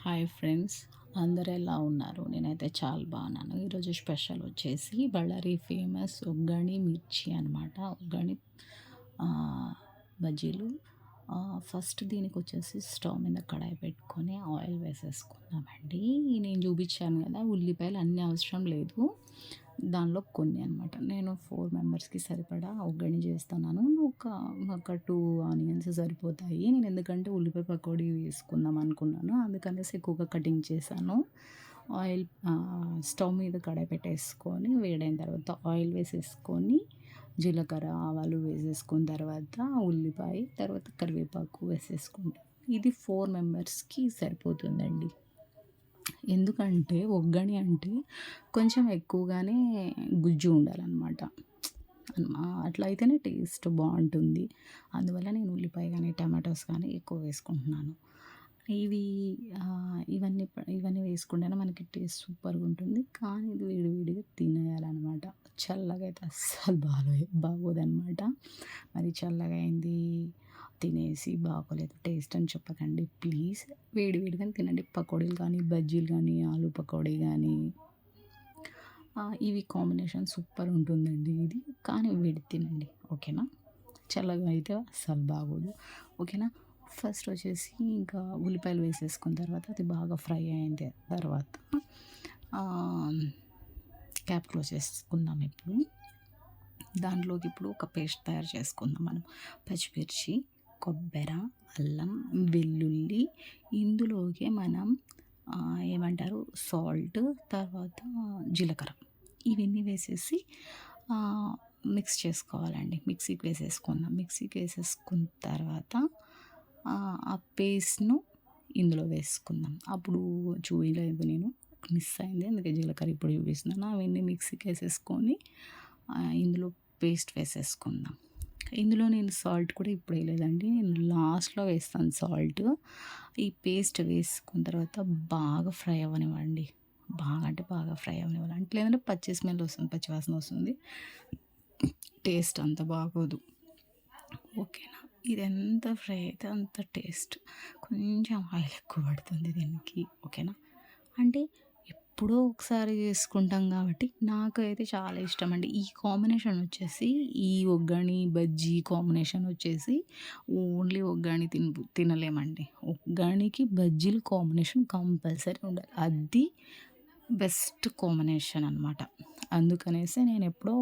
Hi friends, అందరు ఎలా ఉన్నారు? నేనైతే చాలా బాగున్నాను. ఈరోజు స్పెషల్ వచ్చేసి బళ్ళారి ఫేమస్ ఒగ్గాని మిర్చి అనమాట. ఒగ్గాని బజ్జీలు. ఫస్ట్ దీనికి వచ్చేసి స్టవ్ మీద కడాయి పెట్టుకొని ఆయిల్ వేసేసుకుందామండి. నేను చూపించాను కదా, ఉల్లిపాయలు అన్నీ అవసరం లేదు, దానిలో కొన్ని అనమాట. నేను 4 మెంబర్స్కి సరిపడా ఒగ్గని చేస్తున్నాను. ఒక 2 ఆనియన్స్ సరిపోతాయి. నేను ఎందుకంటే ఉల్లిపాయ పకోడీ వేసుకుందాం అనుకున్నాను, అందుకనేసి ఎక్కువగా కటింగ్ చేశాను. ఆయిల్ స్టవ్ మీద కడాయి పెట్టేసుకొని వేడైన తర్వాత ఆయిల్ వేసేసుకొని జీలకర్ర ఆవాలు వేసేసుకున్న తర్వాత ఉల్లిపాయ, తర్వాత కరివేపాకు వేసేసుకుంటాను. ఇది 4 మెంబర్స్కి సరిపోతుందండి. ఎందుకంటే ఒగ్గని అంటే కొంచెం ఎక్కువగానే గుజ్జు ఉండాలన్నమాట. అట్లా అయితేనే టేస్ట్ బాగుంటుంది. అందువల్ల నేను ఉల్లిపాయ కానీ టమాటోస్ కానీ ఎక్కువ వేసుకుంటున్నాను. ఇవి ఇవన్నీ వేసుకుంటేనే మనకి టేస్ట్ సూపర్గా ఉంటుంది. కానీ ఇది వేడివేడిగా తినేయాలన్నమాట. చల్లగా అయితే అస్సలు బాగోదన్నమాట. మరి చల్లగా అయింది తినేసి బాగోలేదు టేస్ట్ అని చెప్పకండి ప్లీజ్. వేడివేడిగానే తినండి. పకోడీలు కానీ బజ్జీలు కానీ ఆలు పకోడీ కానీ ఇవి కాంబినేషన్ సూపర్ ఉంటుందండి ఇది. కానీ వేడి తినండి, ఓకేనా? చల్లగా అయితే అస్సలు బాగోదు, ఓకేనా? ఫస్ట్ వచ్చేసి ఇంకా ఉల్లిపాయలు వేసేసుకున్న తర్వాత అది బాగా ఫ్రై అయిన తర్వాత క్యాప్ క్లోజ్ చేసుకుందాం. ఇప్పుడు దాంట్లోకి ఇప్పుడు ఒక పేస్ట్ తయారు చేసుకుందాం మనం. పచ్చిమిర్చి, కొబ్బరి, అల్లం, వెల్లుల్లి, ఇందులోకి మనం ఏమంటారు సాల్ట్, తర్వాత జీలకర్ర, ఇవన్నీ వేసేసి మిక్స్ చేసుకోవాలండి. మిక్సీకి వేసేసుకుందాం. మిక్సీకి వేసేసుకున్న తర్వాత ఆ పేస్ట్ను ఇందులో వేసుకుందాం. అప్పుడు చూడలేదు నేను, మిస్ అయింది, అందుకే జీలకర్ర ఇప్పుడు చూపిస్తున్నాను. అవన్నీ మిక్సీకి వేసేసుకొని ఇందులో పేస్ట్ వేసేసుకుందాం. ఇందులో నేను సాల్ట్ కూడా ఇప్పుడు వేయలేదండి, నేను లాస్ట్లో వేస్తాను సాల్ట్. ఈ పేస్ట్ వేసుకున్న తర్వాత బాగా ఫ్రై అవ్వనివ్వండి. బాగా అంటే బాగా ఫ్రై అవ్వనివ్వాలి. అంటే లేదంటే పచ్చి స్మెల్ వస్తుంది, పచ్చి వాసన వస్తుంది, టేస్ట్ అంత బాగోదు, ఓకేనా? ఇది ఎంత ఫ్రై అయితే అంత టేస్ట్. కొంచెం ఆయిల్ ఎక్కువ పడుతుంది దీనికి, ఓకేనా? అంటే ఎప్పుడో ఒకసారి చేసుకుంటాం కాబట్టి నాకైతే చాలా ఇష్టం అండి. ఈ కాంబినేషన్ వచ్చేసి, ఈ ఒగ్గని బజ్జీ కాంబినేషన్ వచ్చేసి ఓన్లీ ఒగ్గని తినలేమండి. ఒగ్గనికి బజ్జీలు కాంబినేషన్ కంపల్సరీ ఉండాలి. అది బెస్ట్ కాంబినేషన్ అనమాట. అందుకనేసి నేను ఎప్పుడో,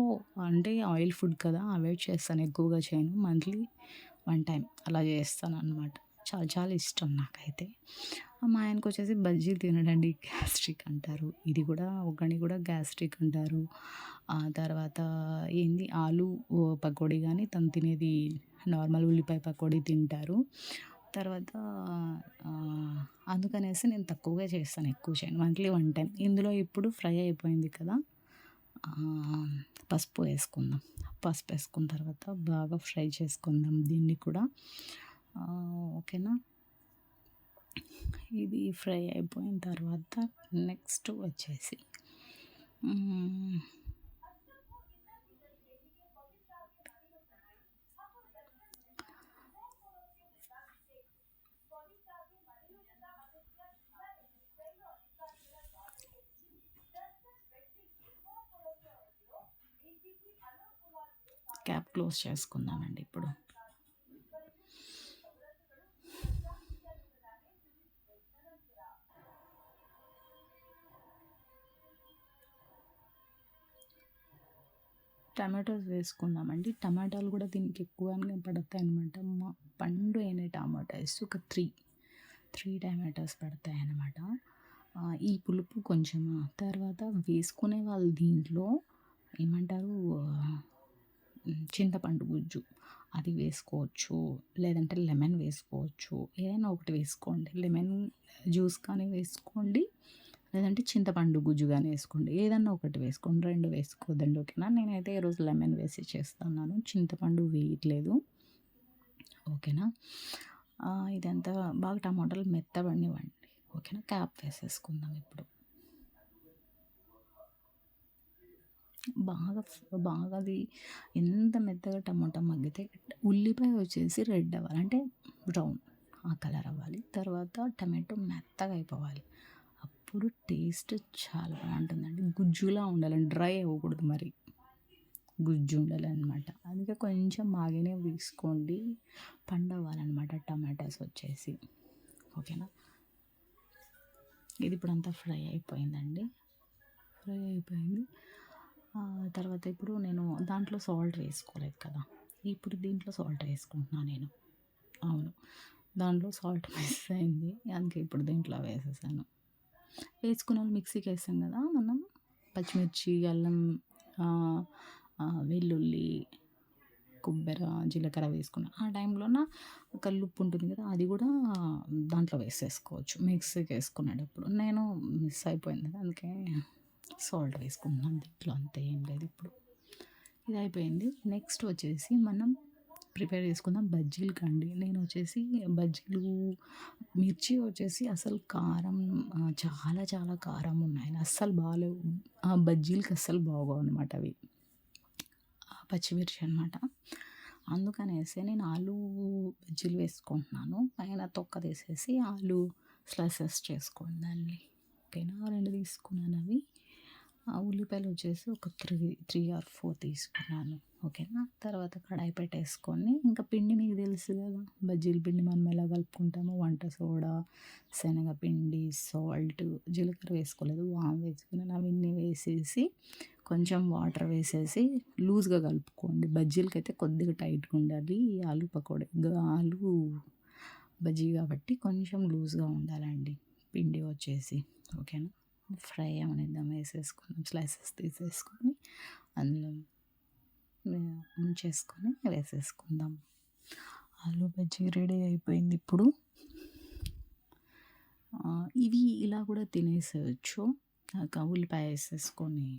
అంటే ఆయిల్ ఫుడ్ కదా అవాయిడ్ చేస్తాను, ఎక్కువగా చేయను. మంత్లీ 1 టైం అలా చేస్తాను అనమాట. చాలా చాలా ఇష్టం నాకైతే. మా ఆయనకు వచ్చేసి బజ్జీలు తినడండి, గ్యాస్ట్రిక్ అంటారు. ఇది కూడా ఒగ్గని కూడా గ్యాస్ట్రిక్ అంటారు. ఆ తర్వాత ఏంది ఆలు పకోడీ కానీ తను తినేది నార్మల్ ఉల్లిపాయ పకోడీ తింటారు. తర్వాత అందుకనేసి నేను తక్కువగా చేస్తాను, ఎక్కువ చేయను. Monthly 1 time. ఇందులో ఇప్పుడు ఫ్రై అయిపోయింది కదా, పసుపు వేసుకుందాం. పసుపు వేసుకున్న తర్వాత బాగా ఫ్రై చేసుకుందాం దీన్ని కూడా, ఓకేనా? ఇది ఫ్రై అయిపోయిన తర్వాత నెక్స్ట్ వచ్చేసి క్యాప్ క్లోజ్ చేసుకుందామండి ఇప్పుడు. టమాటోస్ వేసుకుందామండి. టమాటాలు కూడా దీనికి ఎక్కువగానే పడతాయి అనమాట. పండు అయిన టమాటాస్ ఒక 3 టమాటోస్ పడతాయి అన్నమాట. ఈ పులుపు కొంచెం తర్వాత వేసుకునే వాళ్ళు దీంట్లో ఏమంటారు చింతపండు గుజ్జు అది వేసుకోవచ్చు, లేదంటే లెమన్ వేసుకోవచ్చు. ఏదైనా ఒకటి వేసుకోండి. లెమన్ జ్యూస్ కానీ వేసుకోండి, లేదంటే చింతపండు గుజ్జు కానీ వేసుకోండి. ఏదన్నా ఒకటి వేసుకోండి, 2 వేసుకోవద్దండి, ఓకేనా? నేనైతే ఈరోజు లెమన్ వేసి చేస్తున్నాను, చింతపండు వేయట్లేదు, ఓకేనా? ఇదంతా బాగా టమాటాలు మెత్తబడినివ్వండి, ఓకేనా? క్యాప్ వేసేసుకుందాం ఇప్పుడు. బాగా బాగా అది ఎంత మెత్తగా టమాటా మగ్గితే, ఉల్లిపాయ వచ్చేసి రెడ్ అవ్వాలి, అంటే బ్రౌన్ ఆ కలర్ అవ్వాలి. తర్వాత టమాటో మెత్తగా అయిపోవాలి. అప్పుడు టేస్ట్ చాలా బాగుంటుందండి. గుజ్జులా ఉండాలండి, డ్రై అవ్వకూడదు మరి, గుజ్జు ఉండాలన్నమాట. అందుకే కొంచెం మాగినే తీసుకోండి, పండవ్వాలన్నమాట టమాటాస్ వచ్చేసి. ఓకేనా. ఇది ఇప్పుడు అంతా ఫ్రై అయిపోయిందండి, ఫ్రై అయిపోయింది. తర్వాత ఇప్పుడు నేను దాంట్లో సాల్ట్ వేసుకోలేదు కదా, ఇప్పుడు దీంట్లో సాల్ట్ వేసుకుంటున్నాను నేను. అవును, దాంట్లో సాల్ట్ మిస్ అయింది, అందుకే ఇప్పుడు దీంట్లో వేసేసాను. వేసుకున్నాక మిక్సీకి వేసాం కదా మనం, పచ్చిమిర్చి, అల్లం, వెల్లుల్లి, కొబ్బరి, జీలకర్ర వేసుకున్నాం. ఆ టైంలోన కల్లుప్పు ఉంటుంది కదా, అది కూడా దాంట్లో వేసేసుకోవచ్చు మిక్సీకి వేసుకునేటప్పుడు. నేను మిస్ అయిపోయింది కదా, అందుకే సాల్ట్ వేసుకుంటున్నాను దీంట్లో, అంతే, ఏం లేదు. ఇప్పుడు ఇది అయిపోయింది. నెక్స్ట్ వచ్చేసి మనం ప్రిపేర్ చేసుకుందాం బజ్జీలకండి. నేను వచ్చేసి బజ్జీలు, మిర్చి వచ్చేసి అసలు కారం, చాలా చాలా కారం ఉన్నాయి, అస్సలు బాగాలేవు. ఆ బజ్జీలకి అస్సలు బాగోవు అనమాట అవి, పచ్చిమిర్చి అనమాట. అందుకనేసి నేను ఆలు బజ్జీలు వేసుకుంటున్నాను. పైన తొక్క తీసేసి ఆలు స్లైసెస్ చేసుకోండి దాన్ని. ఓకేనా, 2 తీసుకున్నాను అవి. ఉల్లిపాయలు వచ్చేసి ఒక 3 ఆర్ 4 తీసుకున్నాను. ఓకేనా. తర్వాత కడాయి పెట్టేసుకొని, ఇంకా పిండి మీకు తెలుసు కదా, బజ్జీల పిండి మనం ఎలా కలుపుకుంటామో, వంట సోడా, శనగపిండి, సాల్ట్, జీలకర్ర వేసుకోలేదు, వాము వేసుకున్నాను. అవన్నీ వేసేసి కొంచెం వాటర్ వేసేసి లూజ్గా కలుపుకోండి. బజ్జీలకి అయితే కొద్దిగా టైట్గా ఉండాలి, ఆలు పకోడీ, ఆలు బజ్జీ కాబట్టి కొంచెం లూజ్గా ఉండాలండి పిండి వచ్చేసి. ఓకేనా. ఫ్రై అవనిద్దాం, వేసేసుకుందాం, స్లైసెస్ తీసేసుకొని అందులో ముంచేసుకొని వేసేసుకుందాం. ఆలు బజ్జీ రెడీ అయిపోయింది. ఇప్పుడు ఇవి ఇలా కూడా తినేసేయచ్చు, ఉల్లిపాయ వేసేసుకొని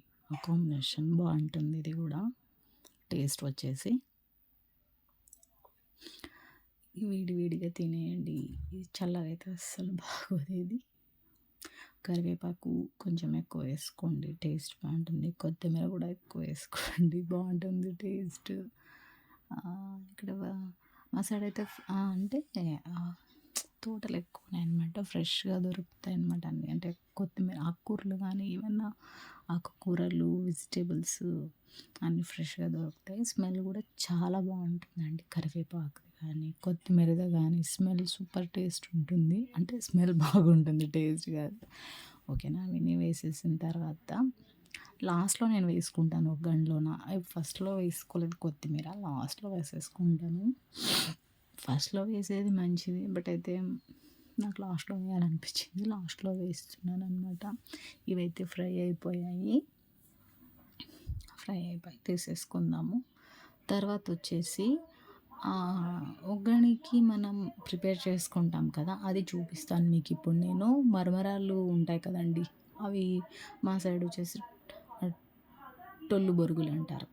కాంబినేషన్ బాగుంటుంది. ఇది కూడా టేస్ట్ వచ్చేసి వేడి వేడిగా తినేయండి. ఇది చల్లగైతే అస్సలు బాగోదు. ఇది కరివేపాకు కొంచెం ఎక్కువ వేసుకోండి, టేస్ట్ బాగుంటుంది. కొత్తిమీర కూడా ఎక్కువ వేసుకోండి, బాగుంటుంది టేస్ట్. ఇక్కడ మా సైడ్ అయితే అంటే తోటలు ఎక్కువ ఉన్నాయన్నమాట, ఫ్రెష్గా దొరుకుతాయి అన్నమాట అన్నీ. అంటే కొత్తిమీర, ఆకుకూరలు కానీ ఏమన్నా ఆకుకూరలు, వెజిటేబుల్స్ అన్నీ ఫ్రెష్గా దొరుకుతాయి. స్మెల్ కూడా చాలా బాగుంటుందండి, కరివేపాకు కానీ కొత్తిమీరది కానీ స్మెల్ సూపర్ టేస్ట్ ఉంటుంది. అంటే స్మెల్ బాగుంటుంది, టేస్ట్ కాదు. ఓకేనా. అవన్నీ వేసేసిన తర్వాత లాస్ట్లో నేను వేసుకుంటాను ఒక గంటలోన. ఫస్ట్లో వేసుకోలేదు కొత్తిమీర, లాస్ట్లో వేసేసుకుంటాను. ఫస్ట్లో వేసేది మంచిది, బట్ అయితే నాకు లాస్ట్లో వేయాలనిపించింది, లాస్ట్లో వేస్తున్నాను అనమాట. ఇవైతే ఫ్రై అయిపోయాయి తీసేసుకుందాము. తర్వాత వచ్చేసి ఒగ్గడికి మనం ప్రిపేర్ చేసుకుంటాం కదా, అది చూపిస్తాను మీకు ఇప్పుడు నేను. మరమరాలు ఉంటాయి కదండి, అవి మా సైడ్ వచ్చేసి టొల్లు బొరుగులు అంటారు.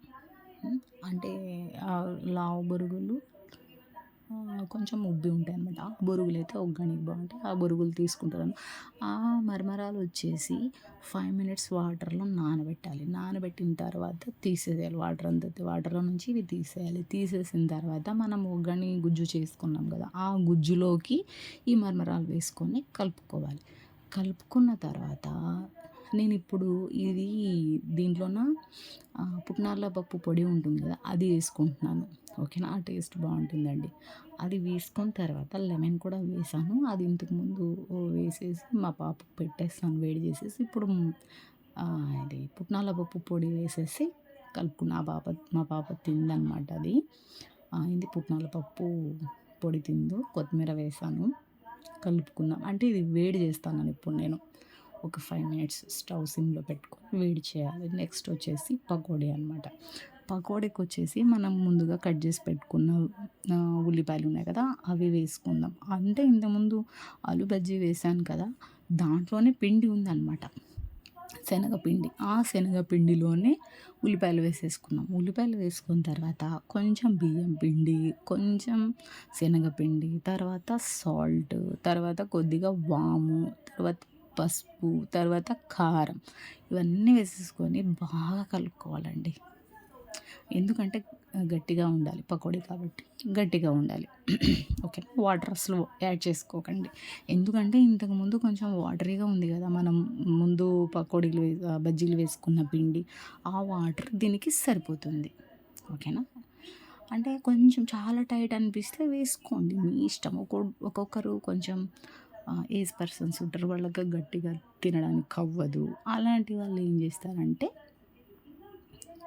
అంటే లావు బొరుగులు కొంచెం ఉబ్బి ఉంటాయి అన్నమాట. ఆ బొరుగులు అయితే ఒగ్గనికి బాగుంటాయి, ఆ బొరుగులు తీసుకుంటాను. ఆ మరమరాలు వచ్చేసి 5 minutes వాటర్లో నానబెట్టాలి. నానబెట్టిన తర్వాత తీసేయాలి వాటర్లో నుంచి ఇవి తీసేయాలి. తీసేసిన తర్వాత మనం ఒగ్గని గుజ్జు చేసుకున్నాం కదా, ఆ గుజ్జులోకి ఈ మరమరాలు వేసుకొని కలుపుకోవాలి. కలుపుకున్న తర్వాత నేను ఇప్పుడు ఇది దీంట్లోన పుట్నాల పప్పు పొడి ఉంటుంది కదా, అది వేసుకుంటున్నాను. ఓకేనా. ఆ టేస్ట్ బాగుంటుందండి. అది వేసుకున్న తర్వాత లెమన్ కూడా వేసాను. అది ఇంతకుముందు వేసేసి మా పాపకు పెట్టేస్తాను వేడి చేసేసి. ఇప్పుడు ఇది పుట్నాల పప్పు పొడి వేసేసి కలుపుకున్న. మా పాప తిందనమాట అది. ఇది పుట్నాల పప్పు పొడి తిందు, కొత్తిమీర వేసాను, కలుపుకుందాం. అంటే ఇది వేడి చేస్తాను ఇప్పుడు నేను. ఒక 5 minutes స్టవ్ సిమ్లో పెట్టుకొని వేడి చేయాలి. నెక్స్ట్ వచ్చేసి పకోడీ అనమాట. పకోడీకి వచ్చేసి మనం ముందుగా కట్ చేసి పెట్టుకున్న ఉల్లిపాయలు ఉన్నాయి కదా, అవి వేసుకుందాం. అంటే ఇంతకుముందు ఆలు బజ్జీ వేసాను కదా, దాంట్లోనే పిండి ఉందన్నమాట, శనగపిండి. ఆ శనగపిండిలోనే ఉల్లిపాయలు వేసేసుకున్నాం. ఉల్లిపాయలు వేసుకున్న తర్వాత కొంచెం బియ్యం పిండి, కొంచెం శనగపిండి, తర్వాత సాల్ట్, తర్వాత కొద్దిగా వాము, తర్వాత పసుపు, తర్వాత కారం, ఇవన్నీ వేసేసుకొని బాగా కలుపుకోవాలండి. ఎందుకంటే గట్టిగా ఉండాలి పకోడీ కాబట్టి గట్టిగా ఉండాలి. ఓకే. వాటర్ అసలు యాడ్ చేసుకోకండి. ఎందుకంటే ఇంతకుముందు కొంచెం వాటరీగా ఉంది కదా! మనం ముందు బజ్జీలు వేసుకున్న పిండి, ఆ వాటర్ దీనికి సరిపోతుంది. ఓకేనా? అంటే కొంచెం చాలా టైట్ అనిపిస్తే వేసుకోండి మీ ఇష్టం. ఒక్కొక్కరు కొంచెం ఏజ్ పర్సన్స్ ఉంటారు. వాళ్ళకి గట్టిగా తినడానికి అవ్వదు. అలాంటి వాళ్ళు ఏం చేస్తారంటే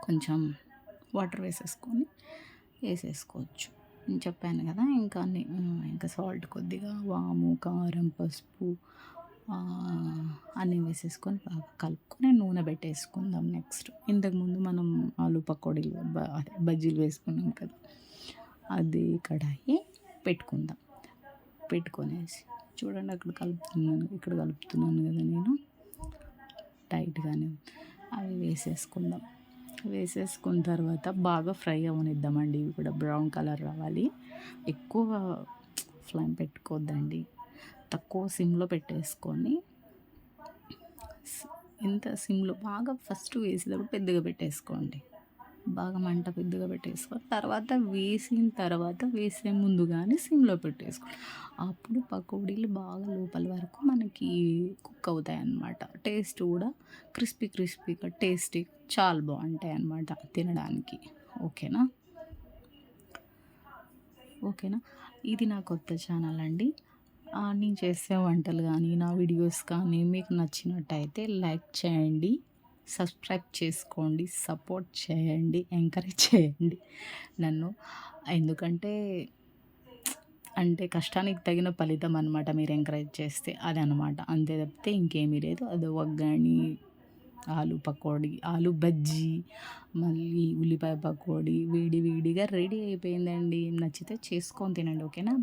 కొంచెం వాటర్ వేసేసుకోవచ్చు. నేను చెప్పాను కదా! ఇంకా సాల్ట్ కొద్దిగా, వాము, కారం, పసుపు అన్నీ వేసేసుకొని బాగా కలుపుకొని నూనె పెట్టేసుకుందాం నెక్స్ట్. ఇంతకుముందు మనం ఆలు పకోడీలు అదే బజ్జీలు వేసుకున్నాం కదా! అది కడాయి పెట్టుకుందాం. పెట్టుకొనేసి చూడండి ఇక్కడ కలుపుతున్నాను కదా నేను టైట్‌గానే. అవి వేసేసుకున్న తర్వాత బాగా ఫ్రై అవ్వనిద్దామండి. ఇవి కూడా బ్రౌన్ కలర్ రావాలి. ఎక్కువ ఫ్లేమ్ పెట్టుకోవద్దండి. తక్కువ సిమ్‌లో పెట్టేసుకొని సిమ్‌లో బాగా ఫస్ట్ వేసేటప్పుడు పెద్దగా పెట్టేసుకోండి. బాగా మంట పెద్దగా పెట్టేసుకొని వేసే ముందు గానీ సిమ్‌లో పెట్టేసుకోండి. అప్పుడు పకోడీలు బాగా లోపల వరకు మనకి కుక్ అవుతాయన్నమాట. టేస్ట్ కూడా క్రిస్పీగా టేస్టీగా చాలా బావుంటాయన్నమాట తినడానికి. ఓకేనా? ఓకేనా? ఇది నా కొత్త ఛానల్ అండి. నేను చేసే వంటలు గానీ, నా వీడియోస్ కానీ మీకు నచ్చినట్టయితే లైక్ చేయండి, సబ్స్క్రైబ్ చేసుకోండి, సపోర్ట్ చేయండి, ఎంకరేజ్ చేయండి నన్ను. ఎందుకంటే కష్టానికి తగిన ఫలితం అనమాట మీరు ఎంకరేజ్ చేస్తే అదనమాట. అంతే తప్పితే ఇంకేమీ లేదు. అది ఒగ్గాని, ఆలు పకోడీ, ఆలు బజ్జీ, మళ్ళీ ఉల్లిపాయ పకోడీ వేడిగా రెడీ అయిపోయిందండి. నచ్చితే చేసుకొని తినండి. ఓకేనా?